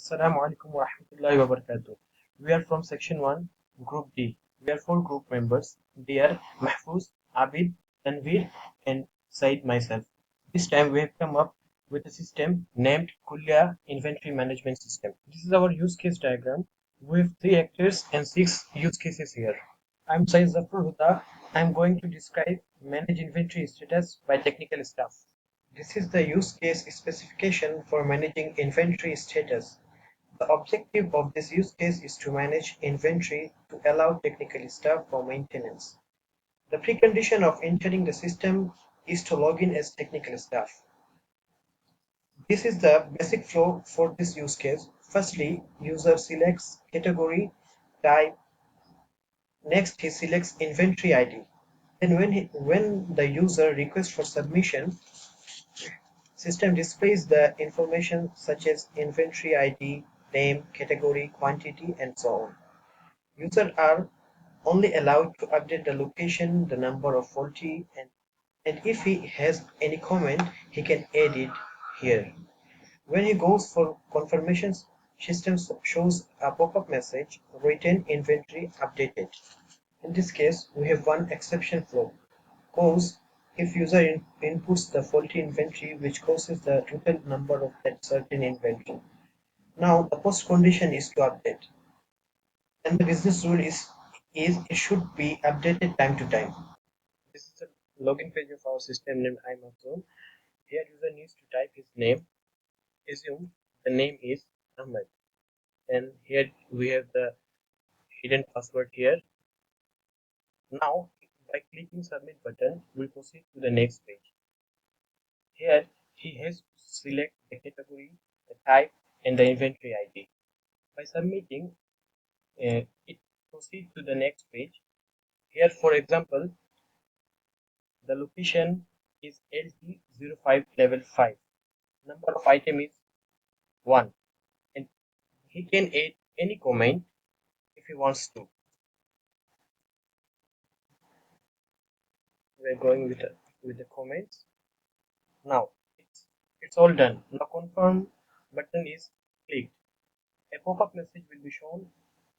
Assalamu alaikum wa rahmatullahi wa barakatuh. We are from section 1, group D. We are 4 group members. They are Mahfuz, Abid, Tanvir, and Syed myself. This time we have come up with a system named Kulliyah Inventory Management System. This is our use case diagram. We have 3 actors and 6 use cases here. I'm Syed Zafrul Huda. I'm going to describe manage inventory status by technical staff. This is the use case specification for managing inventory status. The objective of this use case is to manage inventory to allow technical staff for maintenance. The precondition of entering the system is to log in as technical staff. This is the basic flow for this use case. Firstly, user selects category, type. Next, he selects inventory ID. Then when the user requests for submission, system displays the information such as inventory ID, name, category, quantity, and so on. Users are only allowed to update the location, the number of faulty, and if he has any comment, he can add it here. When he goes for confirmations, system shows a pop-up message, written inventory updated. In this case, we have one exception flow. Cause if user inputs the faulty inventory which causes the total number of that certain inventory. Now the post condition is to update. And the business rule is it should be updated time to time. This is the login page of our system named iMahzone. Here user needs to type his name. Assume the name is Ahmed. And here we have the hidden password here. Now by clicking submit button, we proceed to the next page. Here he has to select the category, the type, and the inventory ID. By submitting, it proceeds to the next page. Here, for example, the location is LT05 level 5. Number of item is 1. And he can add any comment if he wants to. We're going with the comments. Now, it's all done. Now confirm button is clicked. A pop-up message will be shown.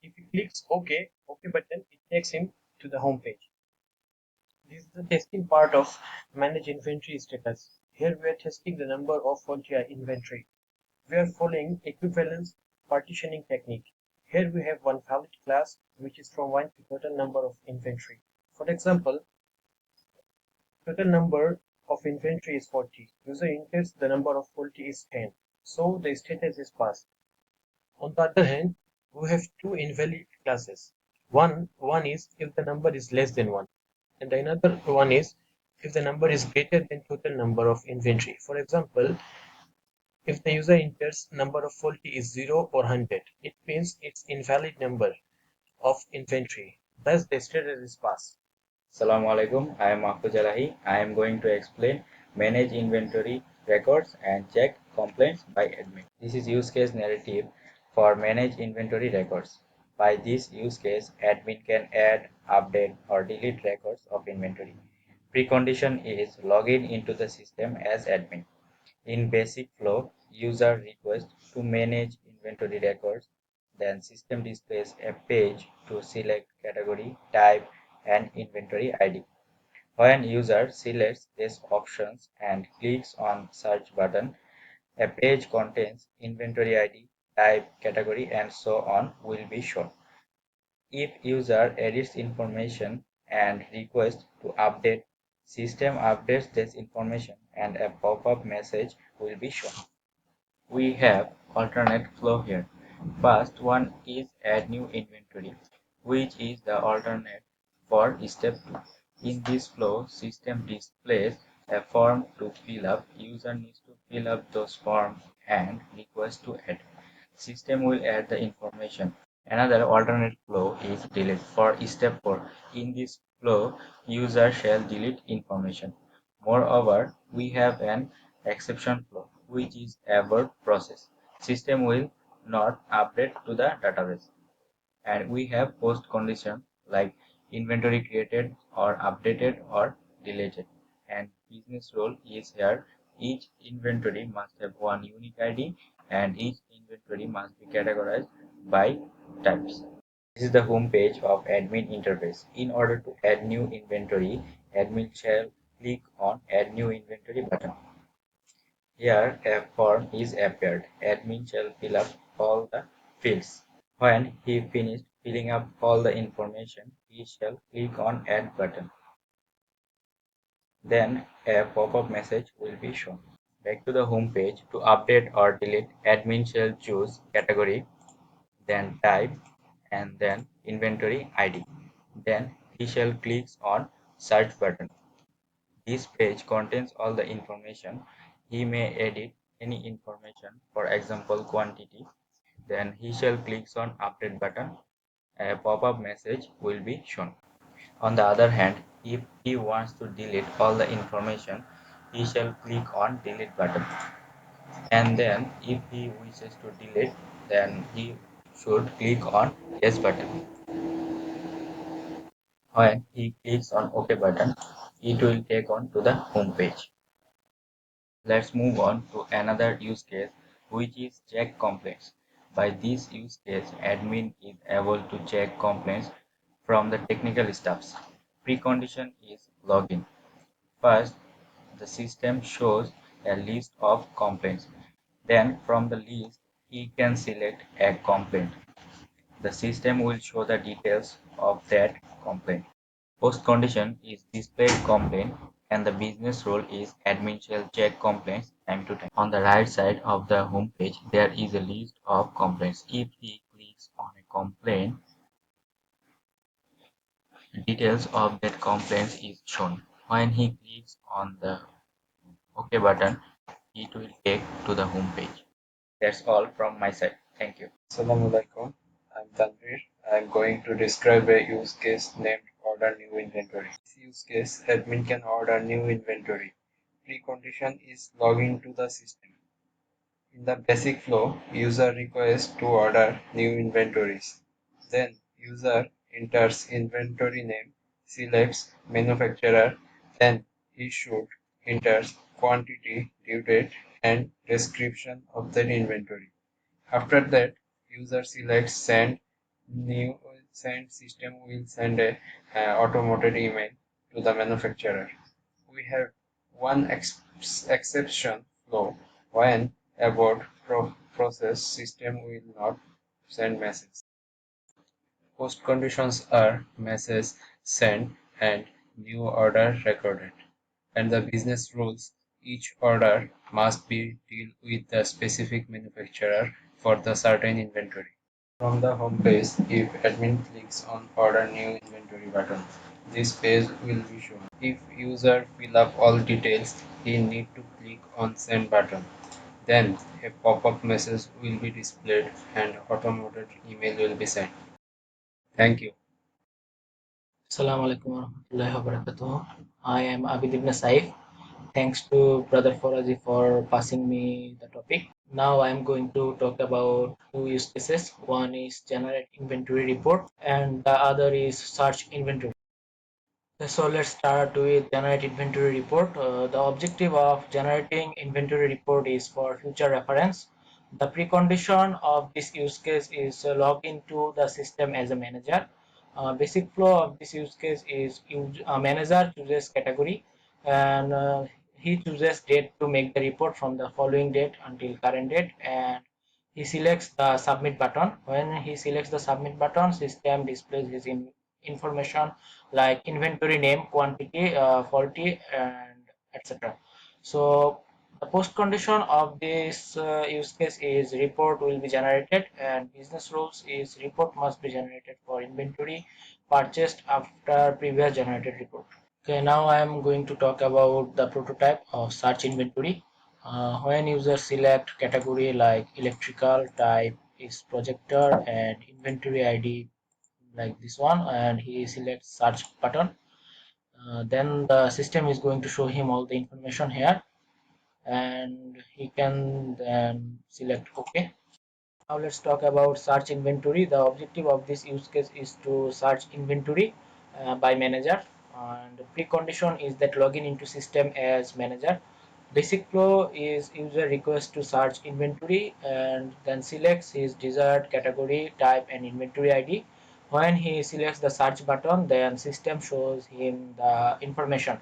If he clicks OK button, it takes him to the home page. This is the testing part of manage inventory status. Here we are testing the number of faulty inventory. We are following equivalence partitioning technique. Here we have one valid class which is from 1 to total number of inventory. For example, total number of inventory is 40. User enters the number of faulty is 10. So the status is passed. On the other hand, we have two invalid classes. One is if the number is less than 1, and the another one is if the number is greater than total number of inventory. For example, if the user enters number of faulty is 0 or 100, it means it's invalid number of inventory. Thus the status is passed. Assalamu alaikum. I am Mahfuzealahi. I am going to explain manage inventory records and check complaints by admin. This is use case narrative for manage inventory records. By this use case, admin can add, update or delete records of inventory. Precondition is login into the system as admin. In basic flow, user requests to manage inventory records, then system displays a page to select category, type, and inventory ID. When user selects these options and clicks on search button, a page contains inventory ID, type, category, and so on will be shown. If user edits information and requests to update, system updates this information and a pop-up message will be shown. We have alternate flow here. First one is add new inventory, which is the alternate for step 2. In this flow, system displays a form to fill up. User needs to fill up those forms and request to add. System will add the information. Another alternate flow is delete for step 4. In this flow, user shall delete information. Moreover, we have an exception flow, which is abort process. System will not update to the database. And we have post condition like inventory created or updated or deleted. And business rule is here each inventory must have one unique ID and each inventory must be categorized by types. This is the home page of admin interface. In order to add new inventory, admin shall click on Add New Inventory button. Here a form is appeared. Admin shall fill up all the fields. When he finished filling up all the information, he shall click on Add button. Then a pop-up message will be shown. Back to the home page. To update or delete, admin shall choose category, then type, and then inventory ID. Then he shall click on search button. This page contains all the information. He may edit any information, for example quantity. Then he shall click on update button. A pop-up message will be shown. On the other hand, if he wants to delete all the information, he shall click on delete button. And then if he wishes to delete, then he should click on yes button. When he clicks on OK button, it will take on to the home page. Let's move on to another use case, which is check complaints. By this use case, admin is able to check complaints from the technical staffs. Precondition is login. First, the system shows a list of complaints. Then from the list, he can select a complaint. The system will show the details of that complaint. Post condition is displayed complaint, and the business rule is admin shall check complaints time to time. On the right side of the home page, there is a list of complaints. If he clicks on a complaint, details of that complaint is shown. When he clicks on the OK button, it will take to the home page. That's all from my side. Thank you. Assalamualaikum. I'm Tanvir. I'm going to describe a use case named Order New Inventory. This use case, admin can order new inventory. Precondition is login to the system. In the basic flow, user requests to order new inventories. Then user enters inventory name, selects manufacturer, then he should enter quantity, due date, and description of that inventory. After that, user selects send. New send system will send a automated email to the manufacturer. We have one exception flow when about process system will not send message. Post conditions are message sent and new order recorded. And the business rules, each order must be deal with the specific manufacturer for the certain inventory. From the home page, if admin clicks on Order New Inventory button, this page will be shown. If user fill up all details, he need to click on Send button. Then a pop-up message will be displayed and automated email will be sent. Thank you. Assalamu alaikum warahmatullahi wabarakatuh. I am Abid Ibn Saif. Thanks to Brother Forazi for passing me the topic. Now I am going to talk about two use cases. One is generate inventory report and the other is search inventory. So let's start with generate inventory report. The objective of generating inventory report is for future reference. The precondition of this use case is log into the system as a manager. Basic flow of this use case is manager chooses category and he chooses date to make the report from the following date until current date, and he selects the submit button. When he selects the submit button, system displays his information like inventory name, quantity, faulty, and etc. So the post condition of this use case is report will be generated, and business rules is report must be generated for inventory purchased after previous generated report. Okay, now I am going to talk about the prototype of search inventory. When users select category like electrical, type is projector, and inventory ID like this one, and he selects search button, then the system is going to show him all the information here, and he can then select OK. Now let's talk about search inventory. The objective of this use case is to search inventory by manager, and the precondition is that login into system as manager. Basic flow is user requests to search inventory and then selects his desired category, type and inventory ID. When he selects the search button, then system shows him the information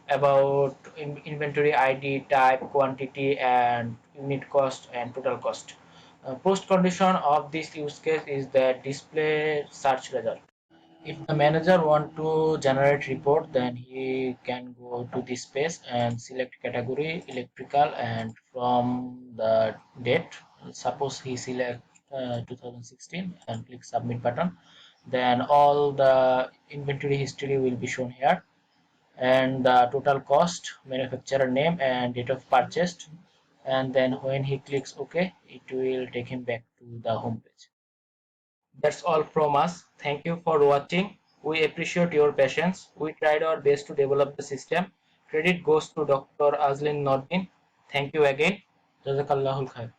about inventory ID, type, quantity and unit cost and total cost. Post condition of this use case is that display search result. If the manager want to generate report, then he can go to this page and select category electrical, and from the date, suppose he select 2016 and click submit button, then all the inventory history will be shown here, and the total cost, manufacturer name and date of purchase, and then when he clicks OK, it will take him back to the home page. That's all from us. Thank you for watching. We appreciate your patience. We tried our best to develop the system. Credit goes to Dr. Azlin Nordin. Thank you again. Jazakallahul khair.